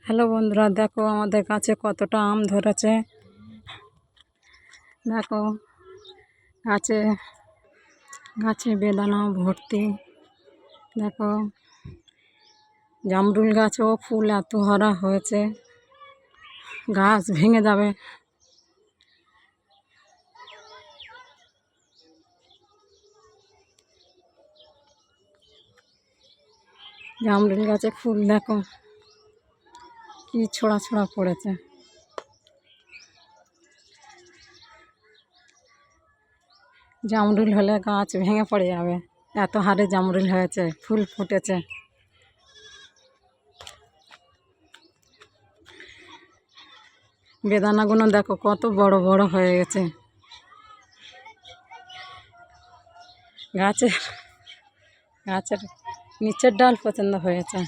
Hello বন্ধুরা, দেখো আমাদের কাছে কতটা আম ধরেছে। দেখো গাছে গাছে বেদানা ভর্তি। দেখো জামরুল গাছেও ফুল এত ভরা হয়েছে, গাছ ভেঙে যাবে। জামরুল গাছে ফুল দেখো কি ছোড়া ছোড়া পড়েছে। জামরুল হলে গাছ ভেঙে পড়ে যাবে, এত হারে জামরুল হয়েছে, ফুল ফুটেছে। বেদানাগুলো দেখো কত বড় বড় হয়ে গেছে। গাছের গাছের নিচের ডাল পছন্দ হয়েছে।